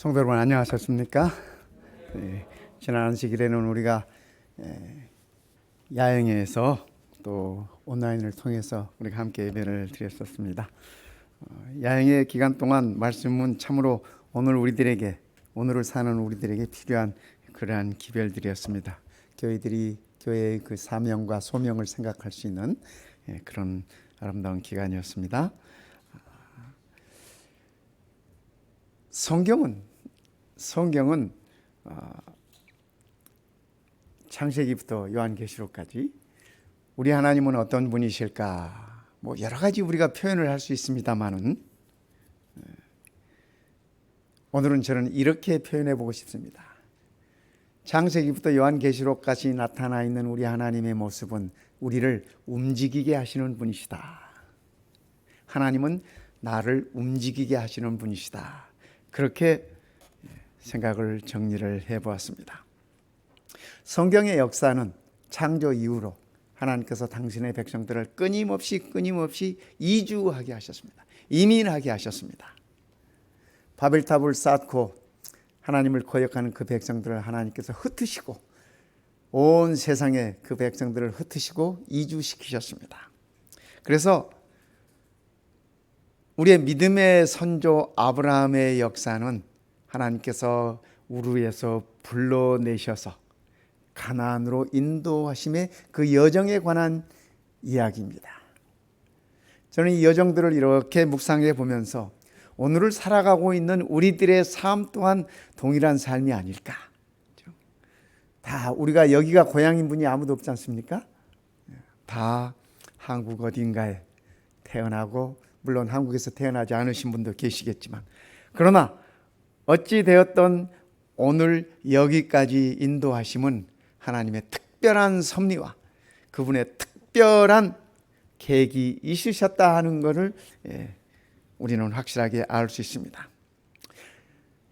성도 여러분 안녕하셨습니까? 지난 안식일에는 우리가 야영에서 또 온라인을 통해서 우리가 함께 예배를 드렸었습니다. 야영의 기간 동안 말씀은 참으로 오늘을 사는 우리들에게 필요한 그러한 기별들이었습니다. 교회의 그 사명과 소명을 생각할 수 있는 그런 아름다운 기간이었습니다. 성경은 창세기부터 요한계시록까지 우리 하나님은 어떤 분이실까? 여러 가지 우리가 표현을 할 수 있습니다만은 오늘은 저는 이렇게 표현해 보고 싶습니다. 창세기부터 요한계시록까지 나타나 있는 우리 하나님의 모습은 우리를 움직이게 하시는 분이시다. 하나님은 나를 움직이게 하시는 분이시다. 그렇게 생각을 정리를 해보았습니다. 성경의 역사는 창조 이후로 하나님께서 당신의 백성들을 끊임없이 이주하게 하셨습니다. 이민하게 하셨습니다. 바벨탑을 쌓고 하나님을 거역하는 그 백성들을 하나님께서 흩으시고 온 세상에 그 백성들을 흩으시고 이주시키셨습니다. 그래서 우리의 믿음의 선조 아브라함의 역사는 하나님께서 우르에서 불러내셔서 가나안으로 인도하심의 그 여정에 관한 이야기입니다. 저는 이 여정들을 이렇게 묵상해 보면서 오늘을 살아가고 있는 우리들의 삶 또한 동일한 삶이 아닐까. 다 우리가 여기가 고향인 분이 아무도 없지 않습니까? 다 한국 어딘가에 태어나고 물론 한국에서 태어나지 않으신 분도 계시겠지만 그러나 어찌 되었던 오늘 여기까지 인도하심은 하나님의 특별한 섭리와 그분의 특별한 계획이 있으셨다 하는 것을 우리는 확실하게 알 수 있습니다.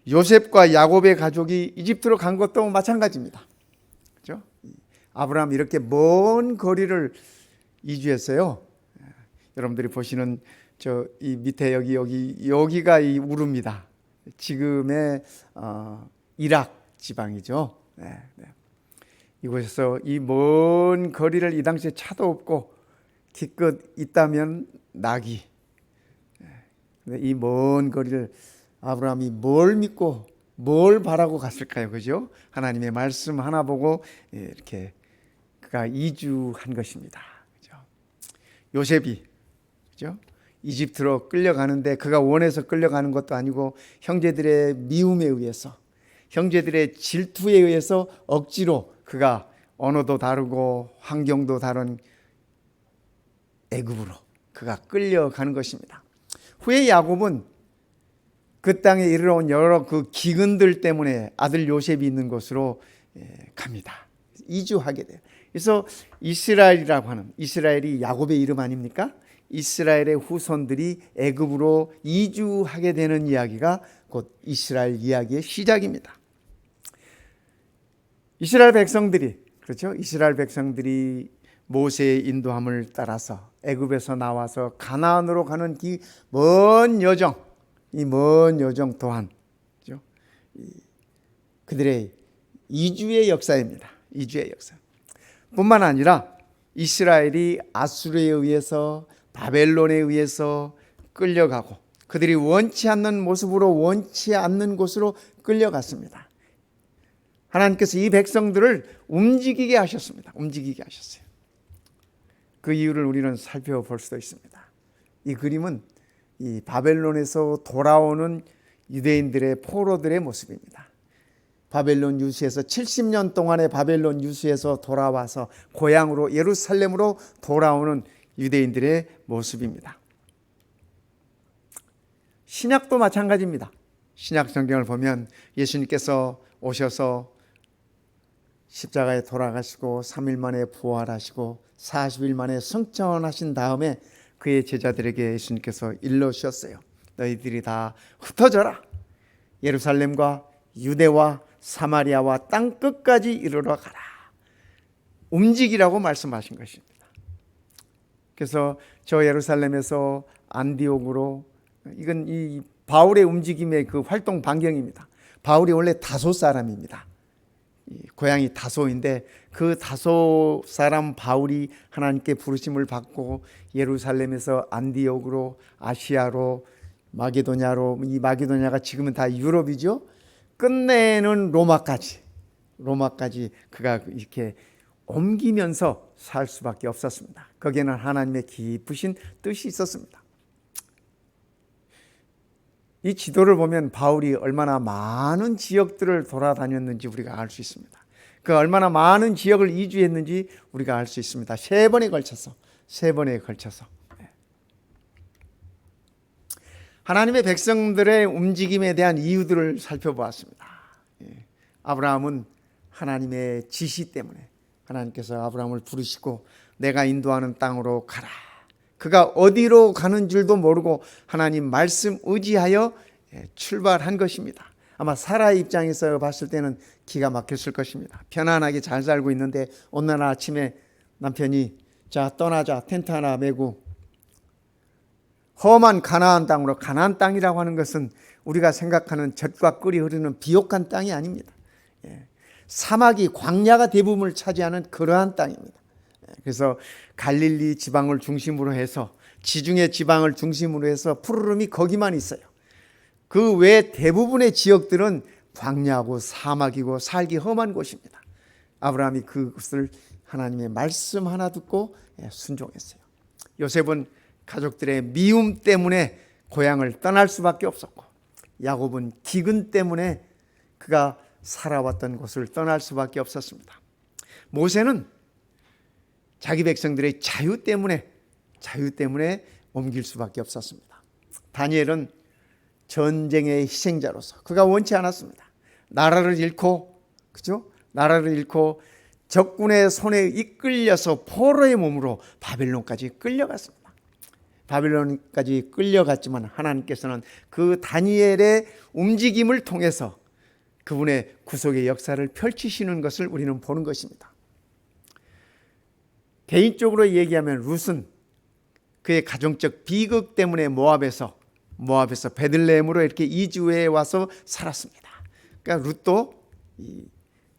요셉과 야곱의 가족이 이집트로 간 것도 마찬가지입니다. 그렇죠? 아브라함 이렇게 먼 거리를 이주했어요. 여러분들이 보시는 이 밑에 여기가 이 우르입니다. 지금의 이락 지방이죠. 이곳에서 이 먼 거리를 이 당시에 차도 없고 기껏 있다면 나귀. 이 먼 거리를 아브라함이 뭘 믿고 뭘 바라고 갔을까요? 그죠? 하나님의 말씀 하나 보고 이렇게 그가 이주한 것입니다. 그죠? 요셉이 그죠? 이집트로 끌려가는데 그가 원해서 끌려가는 것도 아니고 형제들의 미움에 의해서 형제들의 질투에 의해서 억지로 그가 언어도 다르고 환경도 다른 애굽으로 그가 끌려가는 것입니다. 후에 야곱은 그 땅에 이르러 온 여러 그 기근들 때문에 아들 요셉이 있는 곳으로 갑니다. 이주하게 돼요. 그래서 이스라엘이라고 하는 이스라엘이 야곱의 이름 아닙니까? 이스라엘의 후손들이 애굽으로 이주하게 되는 이야기가 곧 이스라엘 이야기의 시작입니다. 이스라엘 백성들이 모세의 인도함을 따라서 애굽에서 나와서 가나안으로 가는 이 먼 여정 또한 그들의 이주의 역사입니다. 이주의 역사. 뿐만 아니라 이스라엘이 아수르에 의해서 바벨론에 의해서 끌려가고 그들이 원치 않는 모습으로 원치 않는 곳으로 끌려갔습니다. 하나님께서 이 백성들을 움직이게 하셨습니다. 움직이게 하셨어요. 그 이유를 우리는 살펴볼 수도 있습니다. 이 그림은 이 바벨론에서 돌아오는 유대인들의 포로들의 모습입니다. 바벨론 유수에서 70년 동안의 바벨론 유수에서 돌아와서 고향으로 예루살렘으로 돌아오는 유대인들의 모습입니다. 신약도 마찬가지입니다. 신약 성경을 보면 예수님께서 오셔서 십자가에 돌아가시고 3일 만에 부활하시고 40일 만에 승천하신 다음에 그의 제자들에게 예수님께서 일러주셨어요. 너희들이 다 흩어져라. 예루살렘과 유대와 사마리아와 땅 끝까지 이르러 가라. 움직이라고 말씀하신 것입니다. 그래서 저 예루살렘에서 안디옥으로 이건 이 바울의 움직임의 그 활동 반경입니다. 바울이 원래 다소 사람입니다. 고향이 다소인데 그 다소 사람 바울이 하나님께 부르심을 받고 예루살렘에서 안디옥으로, 아시아로, 마게도냐로, 이 마게도냐가 지금은 다 유럽이죠. 끝내는 로마까지 그가 이렇게 옮기면서 살 수밖에 없었습니다. 거기에는 하나님의 깊으신 뜻이 있었습니다. 이 지도를 보면 바울이 얼마나 많은 지역들을 돌아다녔는지 우리가 알 수 있습니다. 그 얼마나 많은 지역을 이주했는지 우리가 알 수 있습니다. 세 번에 걸쳐서. 하나님의 백성들의 움직임에 대한 이유들을 살펴보았습니다. 아브라함은 하나님의 지시 때문에 하나님께서 아브라함을 부르시고 내가 인도하는 땅으로 가라. 그가 어디로 가는 줄도 모르고 하나님 말씀 의지하여 출발한 것입니다. 아마 사라의 입장에서 봤을 때는 기가 막혔을 것입니다. 편안하게 잘 살고 있는데 어느 날 아침에 남편이 자 떠나자 텐트 하나 메고 험한 가나안 땅으로, 가나안 땅이라고 하는 것은 우리가 생각하는 젖과 꿀이 흐르는 비옥한 땅이 아닙니다. 사막이, 광야가 대부분을 차지하는 그러한 땅입니다. 그래서 갈릴리 지방을 중심으로 해서, 지중해 지방을 중심으로 해서 푸르름이 거기만 있어요. 그 외 대부분의 지역들은 광야고 사막이고 살기 험한 곳입니다. 아브라함이 그것을 하나님의 말씀 하나 듣고 순종했어요. 요셉은 가족들의 미움 때문에 고향을 떠날 수밖에 없었고, 야곱은 기근 때문에 그가 살아왔던 곳을 떠날 수밖에 없었습니다. 모세는 자기 백성들의 자유 때문에 옮길 수밖에 없었습니다. 다니엘은 전쟁의 희생자로서 그가 원치 않았습니다. 나라를 잃고 적군의 손에 이끌려서 포로의 몸으로 바벨론까지 끌려갔습니다. 바벨론까지 끌려갔지만 하나님께서는 그 다니엘의 움직임을 통해서 그분의 구속의 역사를 펼치시는 것을 우리는 보는 것입니다. 개인적으로 얘기하면 룻은 그의 가정적 비극 때문에 모압에서 베들레헴으로 이렇게 이주해 와서 살았습니다. 그러니까 룻도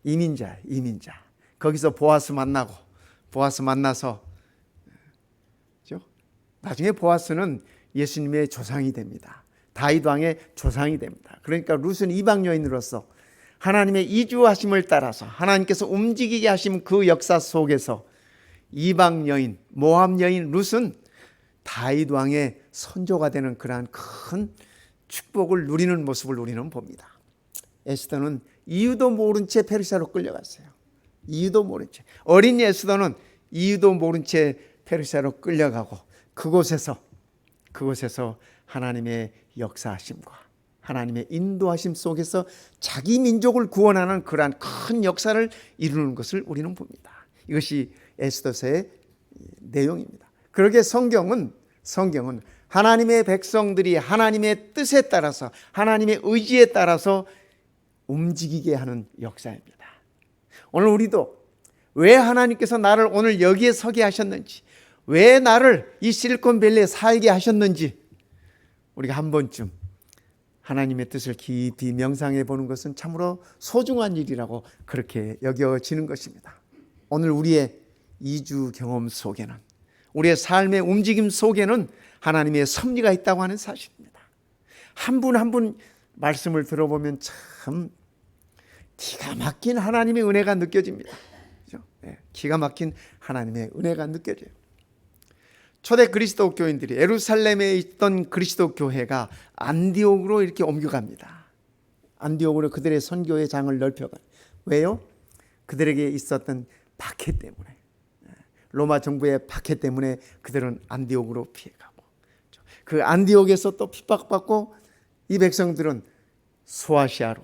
이민자. 거기서 보아스 만나서 나중에 보아스는 예수님의 조상이 됩니다. 다윗 왕의 조상이 됩니다. 그러니까 룻은 이방 여인으로서 하나님의 이주하심을 따라서 하나님께서 움직이게 하신 그 역사 속에서 이방 여인, 모압 여인 룻은 다윗 왕의 선조가 되는 그러한 큰 축복을 누리는 모습을 우리는 봅니다. 에스더는 이유도 모른 채 페르시아로 끌려갔어요. 어린 에스더는 이유도 모른 채 페르시아로 끌려가고 그곳에서 하나님의 역사하심과 하나님의 인도하심 속에서 자기 민족을 구원하는 그러한 큰 역사를 이루는 것을 우리는 봅니다. 이것이 에스더서의 내용입니다. 그러게 성경은 하나님의 백성들이 하나님의 뜻에 따라서 하나님의 의지에 따라서 움직이게 하는 역사입니다. 오늘 우리도 왜 하나님께서 나를 오늘 여기에 서게 하셨는지, 왜 나를 이 실리콘밸리에 살게 하셨는지 우리가 한 번쯤 하나님의 뜻을 깊이 명상해 보는 것은 참으로 소중한 일이라고 그렇게 여겨지는 것입니다. 오늘 우리의 이주 경험 속에는, 우리의 삶의 움직임 속에는 하나님의 섭리가 있다고 하는 사실입니다. 한 분 한 분 말씀을 들어보면 참 기가 막힌 하나님의 은혜가 느껴집니다. 그렇죠? 기가 막힌 하나님의 은혜가 느껴져요. 초대 그리스도 교인들이 예루살렘에 있던 그리스도 교회가 안디옥으로 이렇게 옮겨갑니다. 안디옥으로 그들의 선교의 장을 넓혀가요. 왜요? 그들에게 있었던 박해 때문에, 로마 정부의 박해 때문에 그들은 안디옥으로 피해가고, 그 안디옥에서 또 핍박받고 이 백성들은 소아시아로,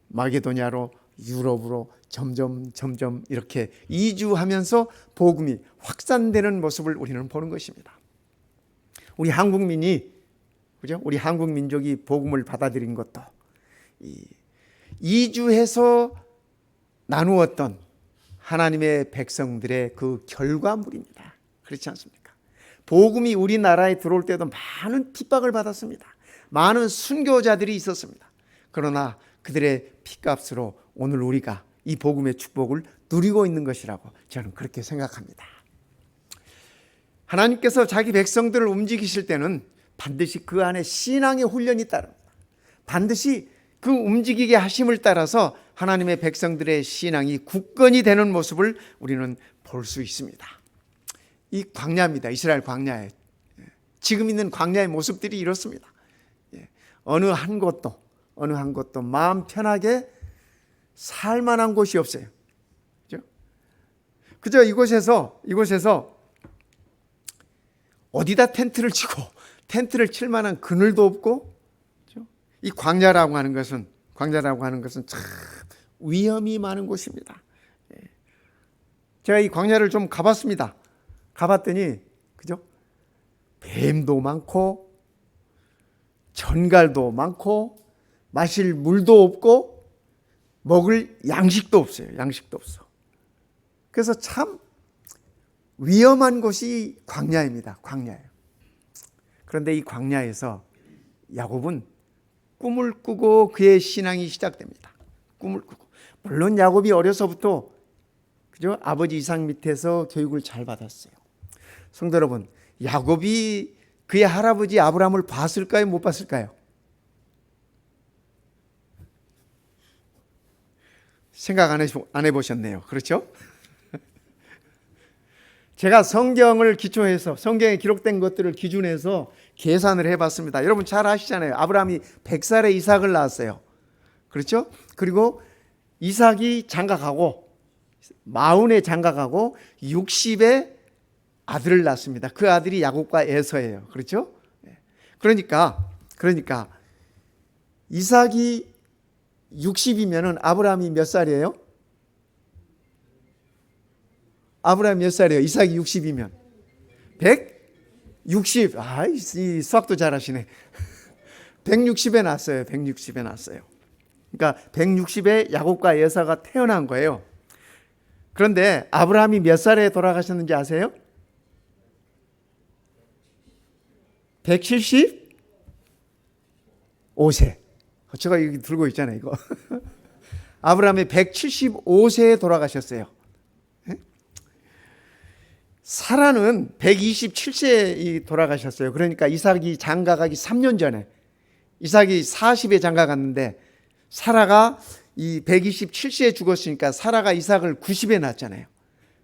마게도냐로, 유럽으로 점점 이렇게 이주하면서 복음이 확산되는 모습을 우리는 보는 것입니다. 우리 한국민이, 그죠? 우리 한국 민족이 복음을 받아들인 것도 이주해서 나누었던 하나님의 백성들의 그 결과물입니다. 그렇지 않습니까? 복음이 우리나라에 들어올 때도 많은 핍박을 받았습니다. 많은 순교자들이 있었습니다. 그러나 그들의 피값으로 오늘 우리가 이 복음의 축복을 누리고 있는 것이라고 저는 그렇게 생각합니다. 하나님께서 자기 백성들을 움직이실 때는 반드시 그 안에 신앙의 훈련이 따릅니다. 반드시 그 움직이게 하심을 따라서 하나님의 백성들의 신앙이 굳건히 되는 모습을 우리는 볼 수 있습니다. 이 광야입니다. 이스라엘 광야에 지금 있는 광야의 모습들이 이렇습니다. 어느 한 곳도 마음 편하게 살 만한 곳이 없어요. 그죠? 이곳에서 어디다 텐트를 치고 텐트를 칠 만한 그늘도 없고, 이 광야라고 하는 것은 참 위험이 많은 곳입니다. 제가 이 광야를 좀 가봤습니다. 가봤더니 그죠? 뱀도 많고 전갈도 많고 마실 물도 없고 먹을 양식도 없어요. 양식도 없어. 그래서 참 위험한 곳이 광야입니다. 광야예요. 그런데 이 광야에서 야곱은 꿈을 꾸고 그의 신앙이 시작됩니다. 꿈을 꾸고. 물론 야곱이 어려서부터 그죠? 아버지 이삭 밑에서 교육을 잘 받았어요. 성도 여러분, 야곱이 그의 할아버지 아브라함을 봤을까요? 못 봤을까요? 생각 안 해보셨네요. 그렇죠? 제가 성경을 기초해서 성경에 기록된 것들을 기준해서 계산을 해봤습니다. 여러분 잘 아시잖아요. 아브라함이 100살에 이삭을 낳았어요. 그렇죠? 그리고 이삭이 장가가고 40에 장가가고 60에 아들을 낳습니다. 그 아들이 야곱과 에서예요. 그렇죠? 그러니까 이삭이 60이면은 아브라함이 몇 살이에요? 아브라함 몇 살이에요? 이삭이 60이면 160. 이 수학도 잘하시네. 160에 났어요. 160에 났어요. 그러니까 160에 야곱과 에서가 태어난 거예요. 그런데 아브라함이 몇 살에 돌아가셨는지 아세요? 175세. 제가 여기 들고 있잖아요, 이거. 아브라함이 175세에 돌아가셨어요. 사라는 127세에 돌아가셨어요. 그러니까 이삭이 장가가기 3년 전에, 이삭이 40에 장가갔는데 사라가 이 127세에 죽었으니까 사라가 이삭을 90에 낳았잖아요.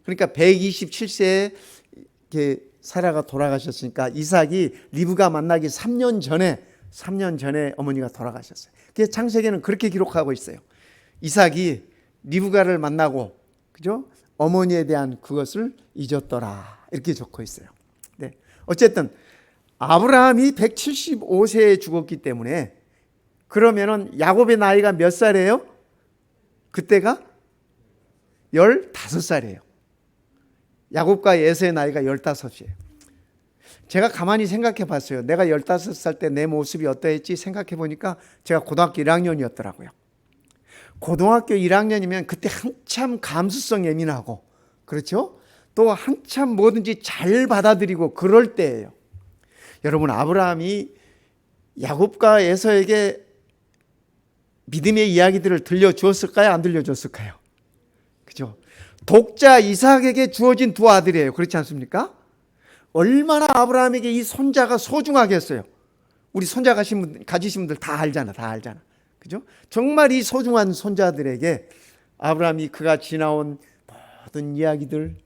그러니까 127세에 사라가 돌아가셨으니까 이삭이 리브가 만나기 3년 전에 어머니가 돌아가셨어요. 그래서 창세기는 그렇게 기록하고 있어요. 이삭이 리브가를 만나고, 그죠? 어머니에 대한 그것을 잊었더라. 이렇게 적혀 있어요. 네. 어쨌든 아브라함이 175세에 죽었기 때문에 그러면은 야곱의 나이가 몇 살이에요? 그때가 15살이에요. 야곱과 에서의 나이가 15이에요. 제가 가만히 생각해 봤어요. 내가 15살 때 내 모습이 어떠했지 생각해 보니까 제가 고등학교 1학년이었더라고요. 고등학교 1학년이면 그때 한참 감수성 예민하고, 그렇죠? 또 한참 뭐든지 잘 받아들이고 그럴 때예요. 여러분, 아브라함이 야곱과 에서에게 믿음의 이야기들을 들려주었을까요? 안 들려줬을까요? 그죠? 독자 이삭에게 주어진 두 아들이에요. 그렇지 않습니까? 얼마나 아브라함에게 이 손자가 소중하겠어요. 우리 손자 가지신 분들 다 알잖아. 그죠? 정말 이 소중한 손자들에게 아브라함이 그가 지나온 모든 이야기들,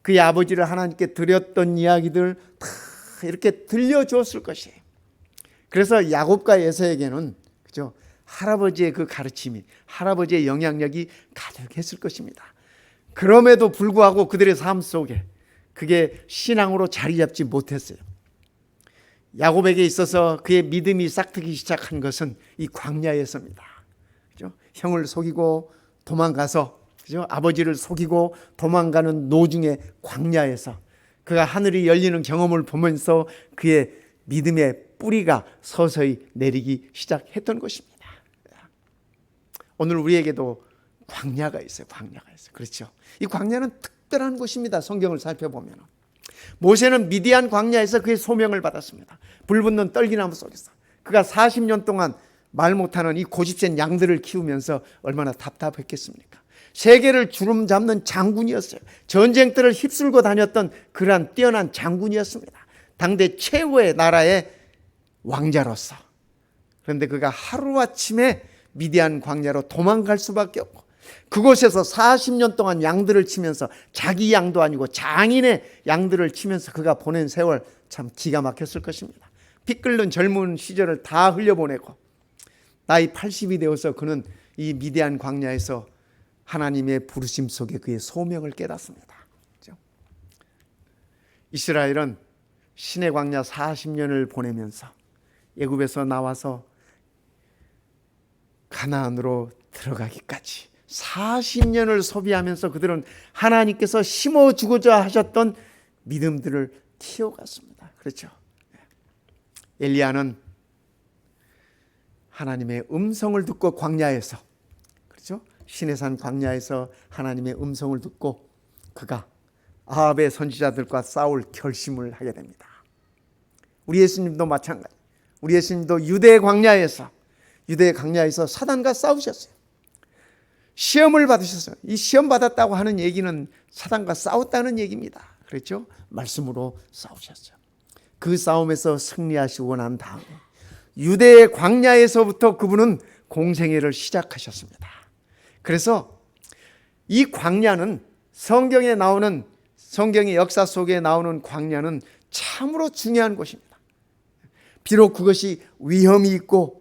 그의 아버지를 하나님께 드렸던 이야기들 다 이렇게 들려주었을 것이에요. 그래서 야곱과 에서에게는, 그죠? 할아버지의 그 가르침이, 할아버지의 영향력이 가득했을 것입니다. 그럼에도 불구하고 그들의 삶 속에 그게 신앙으로 자리 잡지 못했어요. 야곱에게 있어서 그의 믿음이 싹트기 시작한 것은 이 광야에서입니다. 그죠? 형을 속이고 도망가서, 그죠? 아버지를 속이고 도망가는 노중의 광야에서 그가 하늘이 열리는 경험을 보면서 그의 믿음의 뿌리가 서서히 내리기 시작했던 것입니다. 오늘 우리에게도 광야가 있어요. 그렇죠? 이 광야는 특별한 곳입니다. 성경을 살펴보면 모세는 미디안 광야에서 그의 소명을 받았습니다. 불붙는 떨기나무 속에서 그가 40년 동안 말 못하는 이 고집센 양들을 키우면서 얼마나 답답했겠습니까? 세계를 주름 잡는 장군이었어요. 전쟁터를 휩쓸고 다녔던 그러한 뛰어난 장군이었습니다. 당대 최고의 나라의 왕자로서. 그런데 그가 하루아침에 미디안 광야로 도망갈 수밖에 없고, 그곳에서 40년 동안 양들을 치면서, 자기 양도 아니고 장인의 양들을 치면서 그가 보낸 세월 참 기가 막혔을 것입니다. 피 끓는 젊은 시절을 다 흘려보내고 나이 80이 되어서 그는 이 미디안 광야에서 하나님의 부르심 속에 그의 소명을 깨닫습니다. 그렇죠? 이스라엘은 신의 광야 40년을 보내면서 애굽에서 나와서 가나안으로 들어가기까지 40년을 소비하면서 그들은 하나님께서 심어주고자 하셨던 믿음들을 키워갔습니다. 그렇죠? 엘리야는 하나님의 음성을 듣고 광야에서, 그렇죠? 시내산 광야에서 하나님의 음성을 듣고 그가 아합의 선지자들과 싸울 결심을 하게 됩니다. 우리 예수님도 마찬가지. 우리 예수님도 유대 광야에서 사단과 싸우셨어요. 시험을 받으셨어요. 이 시험 받았다고 하는 얘기는 사단과 싸웠다는 얘기입니다. 그렇죠? 말씀으로 싸우셨어요. 그 싸움에서 승리하시고 난 다음에 유대의 광야에서부터 그분은 공생애를 시작하셨습니다. 그래서 이 광야는 성경의 역사 속에 나오는 광야는 참으로 중요한 곳입니다. 비록 그것이 위험이 있고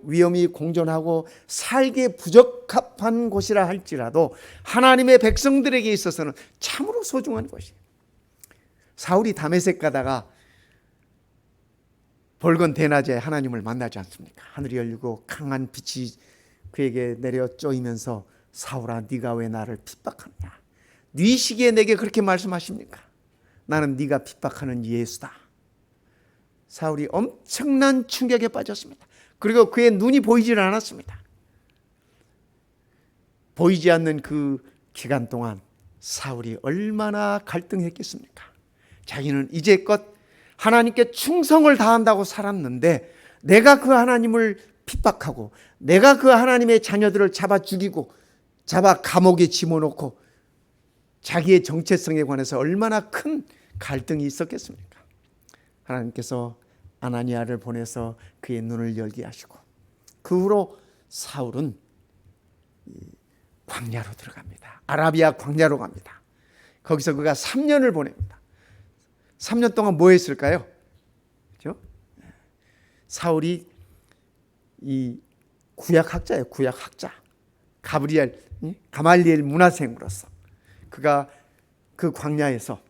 위험이 공존하고 살기에 부적합한 곳이라 할지라도 하나님의 백성들에게 있어서는 참으로 소중한 곳이에요. 사울이 다메섹 가다가 벌건 대낮에 하나님을 만나지 않습니까? 하늘이 열리고 강한 빛이 그에게 내려 쪼이면서 사울아, 네가 왜 나를 핍박하느냐? 네 시기에 내게 그렇게 말씀하십니까? 나는 네가 핍박하는 예수다. 사울이 엄청난 충격에 빠졌습니다. 그리고 그의 눈이 보이질 않았습니다. 보이지 않는 그 기간 동안 사울이 얼마나 갈등했겠습니까? 자기는 이제껏 하나님께 충성을 다한다고 살았는데 내가 그 하나님을 핍박하고 내가 그 하나님의 자녀들을 잡아 죽이고 잡아 감옥에 집어넣고 자기의 정체성에 관해서 얼마나 큰 갈등이 있었겠습니까? 하나님께서 아나니아를 보내서 그의 눈을 열게 하시고 그 후로 사울은 광야로 들어갑니다. 아라비아 광야로 갑니다. 거기서 그가 3년을 보냅니다. 3년 동안 뭐 했을까요? 그렇죠? 사울이 이 구약학자예요. 구약학자. 가말리엘 문화생으로서 그가 그 광야에서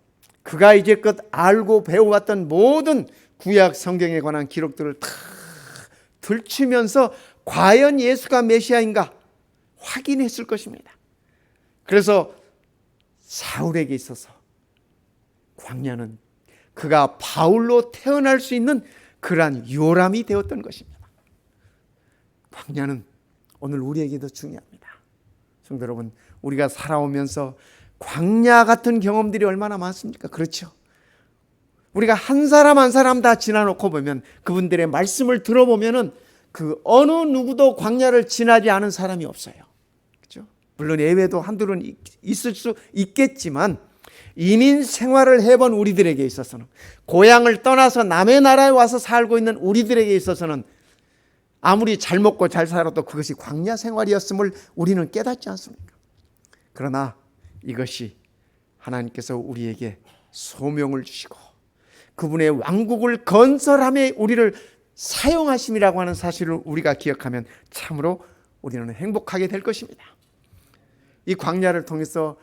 그가 이제껏 알고 배워왔던 모든 구약 성경에 관한 기록들을 다 들추면서 과연 예수가 메시아인가 확인했을 것입니다. 그래서 사울에게 있어서 광야는 그가 바울로 태어날 수 있는 그러한 요람이 되었던 것입니다. 광야는 오늘 우리에게도 중요합니다. 성도 여러분, 우리가 살아오면서 광야 같은 경험들이 얼마나 많습니까? 그렇죠? 우리가 한 사람 한 사람 다 지나놓고 보면 그분들의 말씀을 들어보면은 그 어느 누구도 광야를 지나지 않은 사람이 없어요. 그렇죠? 물론 예외도 한둘은 있을 수 있겠지만 이민 생활을 해본 우리들에게 있어서는 고향을 떠나서 남의 나라에 와서 살고 있는 우리들에게 있어서는 아무리 잘 먹고 잘 살아도 그것이 광야 생활이었음을 우리는 깨닫지 않습니까? 그러나 이것이 하나님께서 우리에게 소명을 주시고 그분의 왕국을 건설함에 우리를 사용하심이라고 하는 사실을 우리가 기억하면 참으로 우리는 행복하게 될 것입니다. 이 광야를 통해서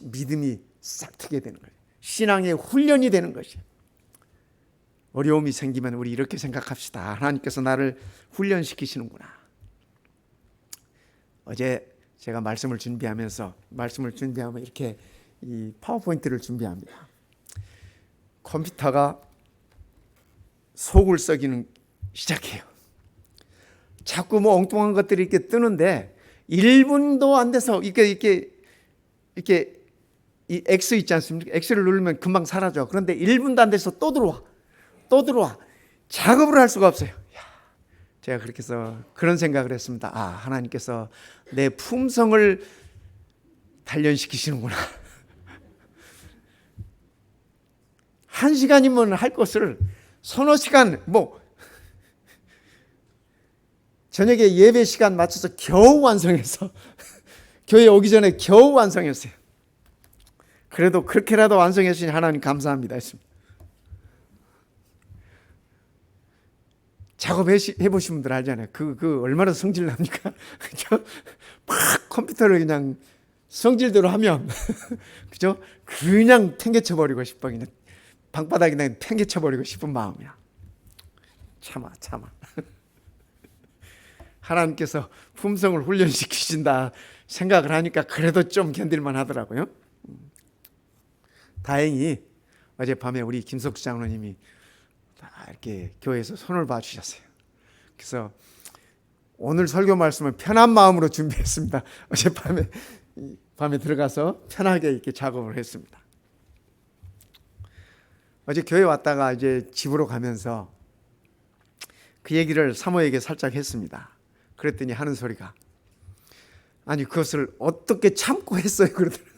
믿음이 싹트게 되는 거예요. 신앙의 훈련이 되는 것이에요. 어려움이 생기면 우리 이렇게 생각합시다. 하나님께서 나를 훈련시키시는구나. 어제 제가 말씀을 준비하면 이렇게 이 파워포인트를 준비합니다. 컴퓨터가 속을 썩이는 시작해요. 자꾸 뭐 엉뚱한 것들이 이렇게 뜨는데 1분도 안 돼서 이렇게 이 X 있지 않습니까? X를 누르면 금방 사라져. 그런데 1분도 안 돼서 또 들어와. 작업을 할 수가 없어요. 제가 그렇게 해서 그런 생각을 했습니다. 아, 하나님께서 내 품성을 단련시키시는구나. 1시간이면 할 것을 서너 시간, 저녁에 예배 시간 맞춰서 겨우 완성해서 교회 오기 전에 겨우 완성했어요. 그래도 그렇게라도 완성했으니 하나님 감사합니다 했습니다. 작업해 보신 분들 알잖아요. 그 얼마나 성질 납니까? 그죠? 막 컴퓨터를 그냥 성질대로 하면 그죠? 그냥 팽개쳐 버리고 싶어. 그냥 방바닥에 그냥 팽개쳐 버리고 싶은 마음이야. 참아. 하나님께서 품성을 훈련시키신다 생각을 하니까 그래도 좀 견딜만 하더라고요. 다행히 어젯밤에 우리 김석수 장로님이 이렇게 교회에서 손을 봐주셨어요. 그래서 오늘 설교 말씀을 편한 마음으로 준비했습니다. 어젯밤에 밤에 들어가서 편하게 이렇게 작업을 했습니다. 어제 교회 왔다가 이제 집으로 가면서 그 얘기를 사모에게 살짝 했습니다. 그랬더니 하는 소리가, 아니 그것을 어떻게 참고 했어요. 그러더라고요.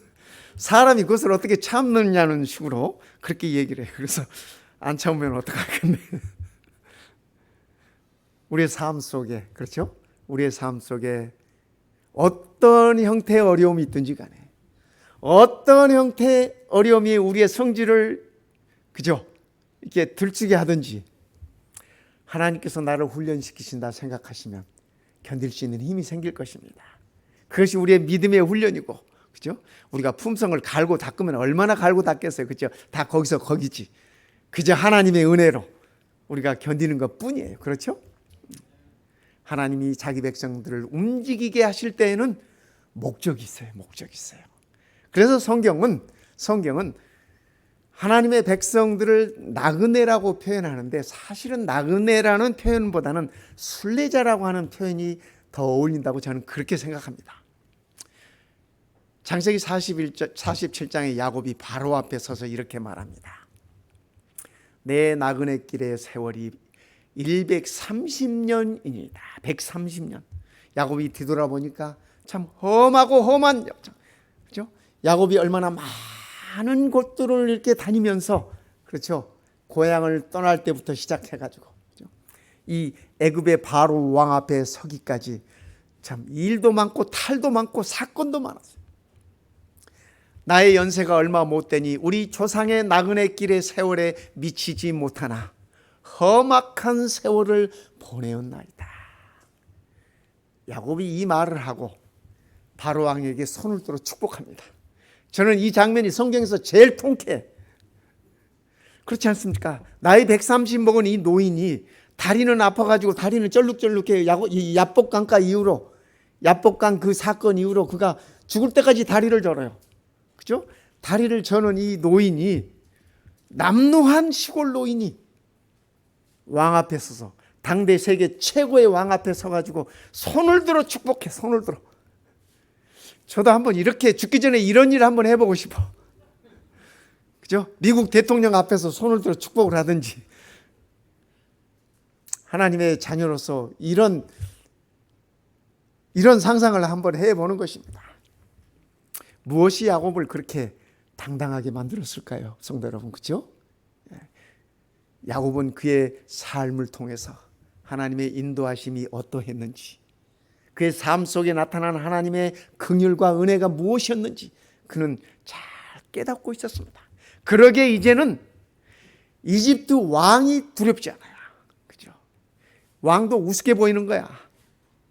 사람이 그것을 어떻게 참느냐는 식으로 그렇게 얘기를 해요. 그래서 안 참으면 어떡하겠네. 우리의 삶 속에, 그렇죠? 우리의 삶 속에 어떤 형태의 어려움이 있든지 간에, 어떤 형태의 어려움이 우리의 성질을 그죠? 이렇게 들추게 하든지 하나님께서 나를 훈련시키신다 생각하시면 견딜 수 있는 힘이 생길 것입니다. 그것이 우리의 믿음의 훈련이고, 그죠? 우리가 품성을 갈고 닦으면 얼마나 갈고 닦겠어요, 그죠? 다 거기서 거기지. 그저 하나님의 은혜로 우리가 견디는 것 뿐이에요, 그렇죠? 하나님이 자기 백성들을 움직이게 하실 때에는 목적이 있어요, 목적이 있어요. 그래서 성경은 하나님의 백성들을 나그네라고 표현하는데 사실은 나그네라는 표현보다는 순례자라고 하는 표현이 더 어울린다고 저는 그렇게 생각합니다. 창세기 47장에 야곱이 바로 앞에 서서 이렇게 말합니다. 내 나그네 길의 세월이 130년이니이다. 130년. 야곱이 뒤돌아보니까 참 험하고 험한, 그렇죠? 야곱이 얼마나 많은 곳들을 이렇게 다니면서, 그렇죠? 고향을 떠날 때부터 시작해가지고, 그렇죠? 이 애굽의 바로 왕 앞에 서기까지 참 일도 많고 탈도 많고 사건도 많았어요. 나의 연세가 얼마 못 되니 우리 조상의 나그네 길의 세월에 미치지 못하나 험악한 세월을 보내었나이다. 야곱이 이 말을 하고 바로 왕에게 손을 들어 축복합니다. 저는 이 장면이 성경에서 제일 통쾌해. 그렇지 않습니까? 나이 130 먹은 이 노인이 다리는 아파가지고 다리는 쩔룩쩔룩해요. 이 야복강가 이후로, 야복강 그 사건 이후로 그가 죽을 때까지 다리를 절어요. 그죠? 다리를 저는 이 노인이, 남루한 시골 노인이 왕 앞에 서서, 당대 세계 최고의 왕 앞에 서가지고 손을 들어 축복해. 손을 들어. 저도 한번 이렇게 죽기 전에 이런 일을 한번 해보고 싶어. 그죠? 미국 대통령 앞에서 손을 들어 축복을 하든지, 하나님의 자녀로서 이런 상상을 한번 해보는 것입니다. 무엇이 야곱을 그렇게 당당하게 만들었을까요? 성도 여러분, 그죠? 야곱은 그의 삶을 통해서 하나님의 인도하심이 어떠했는지, 그의 삶 속에 나타난 하나님의 긍휼과 은혜가 무엇이었는지 그는 잘 깨닫고 있었습니다. 그러게 이제는 이집트 왕이 두렵지 않아요. 그죠? 왕도 우습게 보이는 거야.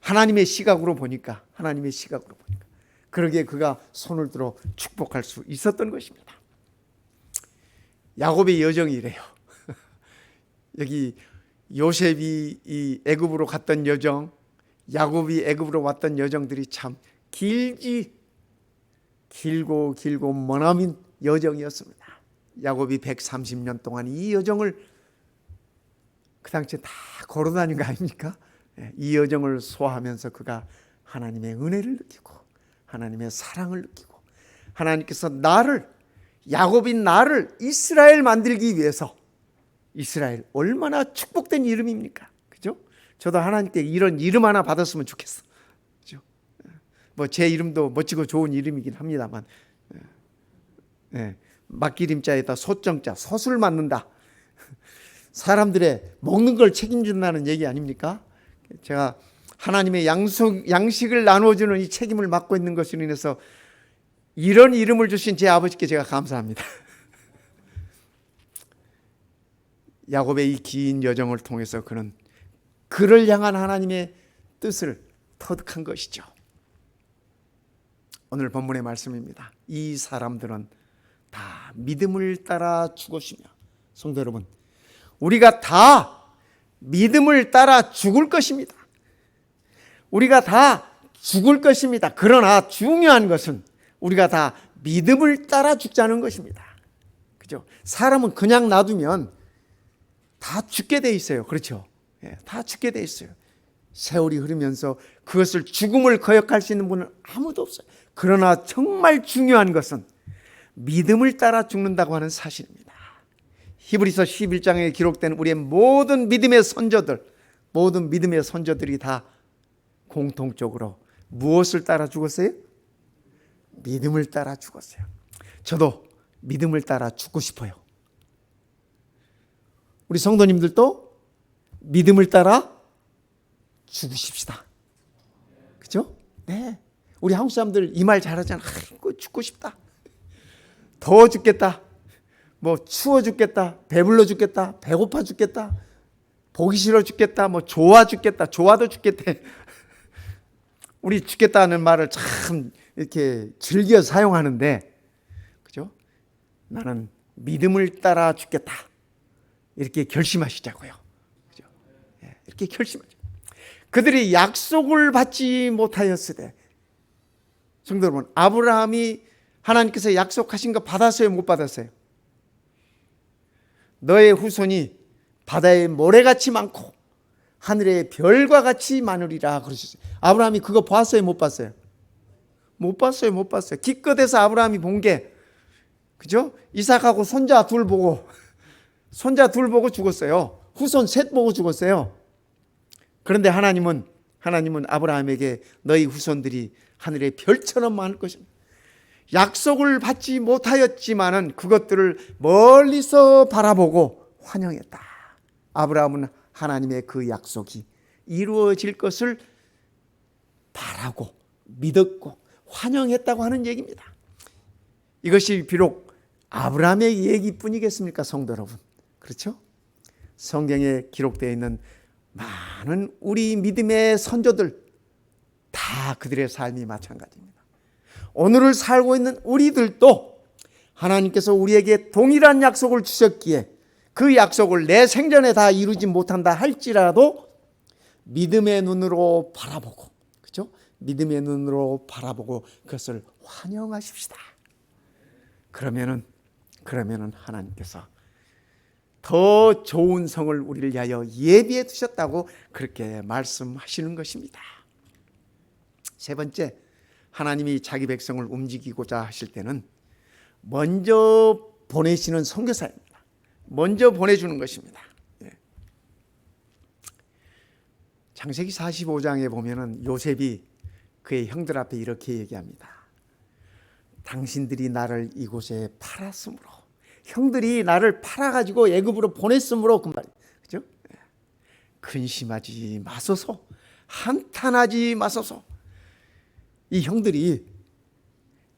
하나님의 시각으로 보니까. 그러기에 그가 손을 들어 축복할 수 있었던 것입니다. 야곱의 여정이 이래요. 여기 요셉이 이 애굽으로 갔던 여정, 야곱이 애굽으로 왔던 여정들이 참 길고 머나민 여정이었습니다. 야곱이 130년 동안 이 여정을 그 당시에 다 걸어다닌 거 아닙니까? 이 여정을 소화하면서 그가 하나님의 은혜를 느끼고 하나님의 사랑을 느끼고, 하나님께서 야곱인 나를 이스라엘 만들기 위해서, 이스라엘 얼마나 축복된 이름입니까? 그죠? 저도 하나님께 이런 이름 하나 받았으면 좋겠어. 그죠? 뭐 제 이름도 멋지고 좋은 이름이긴 합니다만, 예, 막기림자에다 소정자, 소술 맞는다. 사람들의 먹는 걸 책임진다는 얘기 아닙니까? 제가 하나님의 양식을 나누어주는 이 책임을 맡고 있는 것으로 인해서 이런 이름을 주신 제 아버지께 제가 감사합니다. 야곱의 이 긴 여정을 통해서 그는 그를 향한 하나님의 뜻을 터득한 것이죠. 오늘 본문의 말씀입니다. 이 사람들은 다 믿음을 따라 죽었으며, 성도 여러분, 우리가 다 믿음을 따라 죽을 것입니다. 우리가 다 죽을 것입니다. 그러나 중요한 것은 우리가 다 믿음을 따라 죽자는 것입니다. 그죠? 사람은 그냥 놔두면 다 죽게 돼 있어요. 그렇죠? 예, 다 죽게 돼 있어요. 세월이 흐르면서 그것을 죽음을 거역할 수 있는 분은 아무도 없어요. 그러나 정말 중요한 것은 믿음을 따라 죽는다고 하는 사실입니다. 히브리서 11장에 기록된 우리의 모든 믿음의 선조들이 다 공통적으로 무엇을 따라 죽었어요? 믿음을 따라 죽었어요. 저도 믿음을 따라 죽고 싶어요. 우리 성도님들도 믿음을 따라 죽으십시다. 그죠? 네. 우리 한국 사람들 이 말 잘하잖아. 아이고, 죽고 싶다. 더워 죽겠다. 뭐 추워 죽겠다. 배불러 죽겠다. 배고파 죽겠다. 보기 싫어 죽겠다. 뭐 좋아 죽겠다. 좋아도 죽겠대. 우리 죽겠다는 말을 참 이렇게 즐겨 사용하는데, 그죠? 나는 믿음을 따라 죽겠다. 이렇게 결심하시자고요. 그죠? 예, 이렇게 결심하죠. 그들이 약속을 받지 못하였으되, 성도 여러분, 아브라함이 하나님께서 약속하신 거 받았어요? 못 받았어요? 너의 후손이 바다의 모래같이 많고 하늘의 별과 같이 많으리라 그러셨어요. 아브라함이 그거 봤어요? 못 봤어요? 못 봤어요. 못 봤어요. 기껏해서 아브라함이 본 게, 그죠? 이삭하고 손자 둘 보고 죽었어요. 후손 셋 보고 죽었어요. 그런데 하나님은 아브라함에게 너희 후손들이 하늘의 별처럼 많을 것입니다. 약속을 받지 못하였지만은 그것들을 멀리서 바라보고 환영했다. 아브라함은 하나님의 그 약속이 이루어질 것을 바라고 믿었고 환영했다고 하는 얘기입니다. 이것이 비록 아브라함의 얘기뿐이겠습니까, 성도 여러분? 그렇죠? 성경에 기록되어 있는 많은 우리 믿음의 선조들 다 그들의 삶이 마찬가지입니다. 오늘을 살고 있는 우리들도 하나님께서 우리에게 동일한 약속을 주셨기에 그 약속을 내 생전에 다 이루지 못한다 할지라도 믿음의 눈으로 바라보고, 그렇죠? 믿음의 눈으로 바라보고 그것을 환영하십시다. 그러면은 하나님께서 더 좋은 성을 우리를 위하여 예비해 두셨다고 그렇게 말씀하시는 것입니다. 세 번째, 하나님이 자기 백성을 움직이고자 하실 때는 먼저 보내시는 선교사입니다. 먼저 보내주는 것입니다. 창세기 45장에 보면은 요셉이 그의 형들 앞에 이렇게 얘기합니다. 당신들이 나를 이곳에 팔았으므로, 형들이 나를 팔아가지고 애굽으로 보냈으므로, 그 말, 그죠? 근심하지 마소서, 한탄하지 마소서. 이 형들이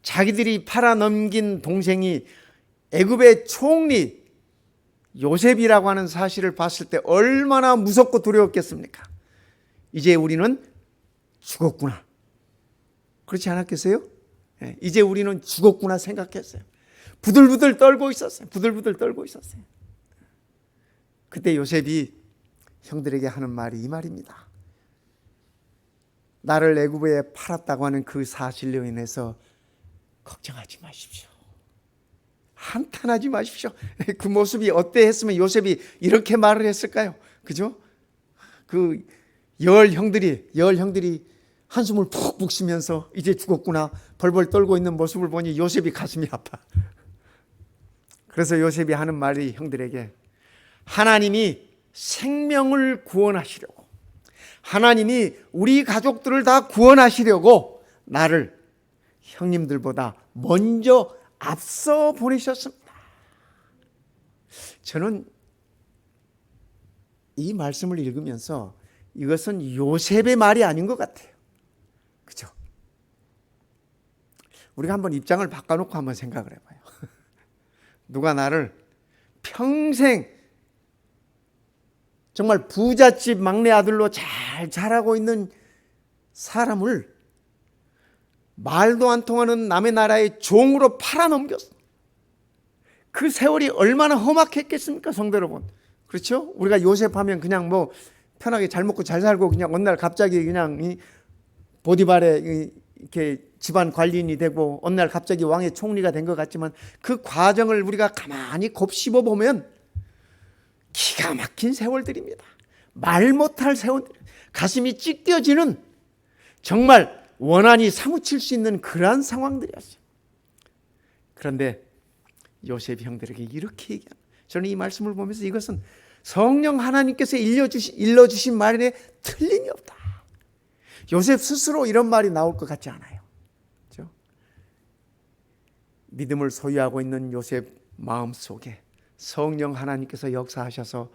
자기들이 팔아 넘긴 동생이 애굽의 총리 요셉이라고 하는 사실을 봤을 때 얼마나 무섭고 두려웠겠습니까? 이제 우리는 죽었구나. 그렇지 않았겠어요? 이제 우리는 죽었구나 생각했어요. 부들부들 떨고 있었어요. 그때 요셉이 형들에게 하는 말이 이 말입니다. 나를 애굽에 팔았다고 하는 그 사실로 인해서 걱정하지 마십시오. 한탄하지 마십시오. 그 모습이 어때 했으면 요셉이 이렇게 말을 했을까요? 그죠? 그 열 형들이 한숨을 푹푹 쉬면서 이제 죽었구나 벌벌 떨고 있는 모습을 보니 요셉이 가슴이 아파. 그래서 요셉이 하는 말이 형들에게, 하나님이 생명을 구원하시려고 하나님이 우리 가족들을 다 구원하시려고 나를 형님들보다 먼저 앞서 보내셨습니다. 저는 이 말씀을 읽으면서 이것은 요셉의 말이 아닌 것 같아요. 그죠? 우리가 한번 입장을 바꿔놓고 한번 생각을 해봐요. 누가 나를 평생 정말 부잣집 막내 아들로 잘 자라고 있는 사람을 말도 안 통하는 남의 나라의 종으로 팔아넘겼어. 그 세월이 얼마나 험악했겠습니까, 성도 여러분? 그렇죠? 우리가 요셉 하면 그냥 뭐 편하게 잘 먹고 잘 살고 그냥 어느 날 갑자기 그냥 이 보디발의 이렇게 집안 관리인이 되고 어느 날 갑자기 왕의 총리가 된 것 같지만 그 과정을 우리가 가만히 곱씹어 보면 기가 막힌 세월들입니다. 말 못할 세월들, 가슴이 찢겨지는 정말 원한이 사무칠 수 있는 그러한 상황들이었어요. 그런데 요셉 형들에게 이렇게 얘기합니다. 저는 이 말씀을 보면서 이것은 성령 하나님께서 일러주신 말에 틀림이 없다. 요셉 스스로 이런 말이 나올 것 같지 않아요. 그렇죠? 믿음을 소유하고 있는 요셉 마음속에 성령 하나님께서 역사하셔서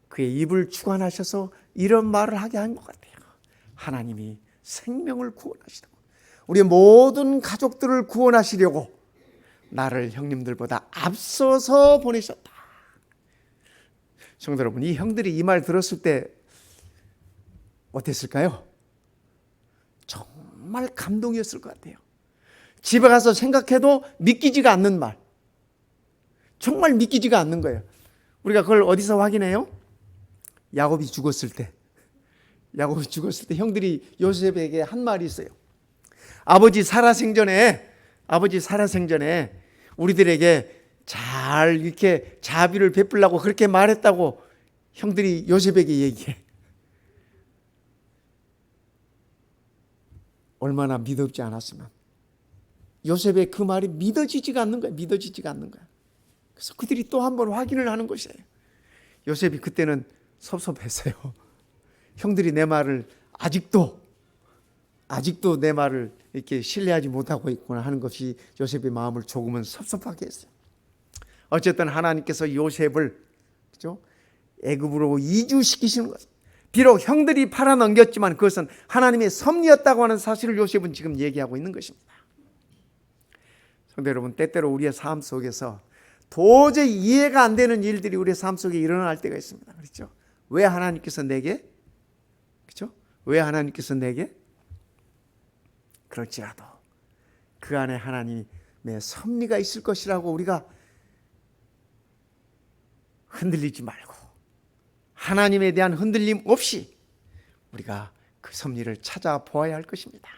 그의 입을 주관하셔서 이런 말을 하게 한 것 같아요. 하나님이 생명을 구원하시려고, 우리의 모든 가족들을 구원하시려고 나를 형님들보다 앞서서 보내셨다. 성도 여러분, 이 형들이 이 말 들었을 때 어땠을까요? 정말 감동이었을 것 같아요. 집에 가서 생각해도 믿기지가 않는 말, 정말 믿기지가 않는 거예요. 우리가 그걸 어디서 확인해요? 야곱이 죽었을 때 형들이 요셉에게 한 말이 있어요. 아버지 살아생전에 우리들에게 잘 이렇게 자비를 베풀라고 그렇게 말했다고 형들이 요셉에게 얘기해. 얼마나 믿음지 않았으면. 요셉의 그 말이 믿어지지가 않는 거야. 그래서 그들이 또 한 번 확인을 하는 것이에요. 요셉이 그때는 섭섭했어요. 형들이 내 말을 아직도 내 말을 이렇게 신뢰하지 못하고 있구나 하는 것이 요셉의 마음을 조금은 섭섭하게 했어요. 어쨌든 하나님께서 요셉을, 그죠? 애굽으로 이주시키시는 것. 비록 형들이 팔아넘겼지만 그것은 하나님의 섭리였다고 하는 사실을 요셉은 지금 얘기하고 있는 것입니다. 성도 여러분, 때때로 우리의 삶 속에서 도저히 이해가 안 되는 일들이 우리의 삶 속에 일어날 때가 있습니다. 그렇죠? 왜 하나님께서 내게? 그렇죠? 왜 하나님께서 내게? 그럴지라도 그 안에 하나님의 섭리가 있을 것이라고 우리가 흔들리지 말고 하나님에 대한 흔들림 없이 우리가 그 섭리를 찾아보아야 할 것입니다.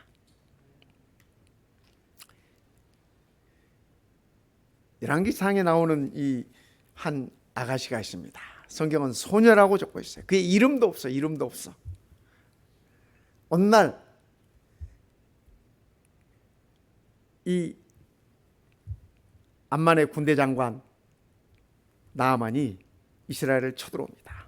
열왕기상에 나오는 이 한 아가씨가 있습니다. 성경은 소녀라고 적고 있어요. 그의 이름도 없어. 어느 날 이 암만의 군대 장관 나아만이 이스라엘을 쳐들어옵니다.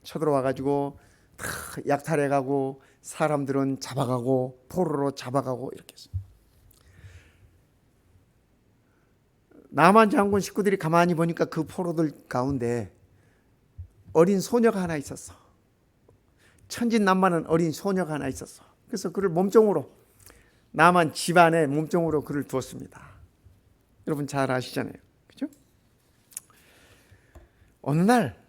쳐들어와가지고 다 약탈해가고 사람들은 잡아가고 포로로 잡아가고 이렇게 했어요. 나아만 장군 식구들이 가만히 보니까 그 포로들 가운데 어린 소녀가 하나 있었어. 천진난만한 어린 소녀가 하나 있었어. 그래서 그를 몸종으로, 나아만 집안에 몸종으로 그를 두었습니다. 여러분 잘 아시잖아요. 그죠? 어느 날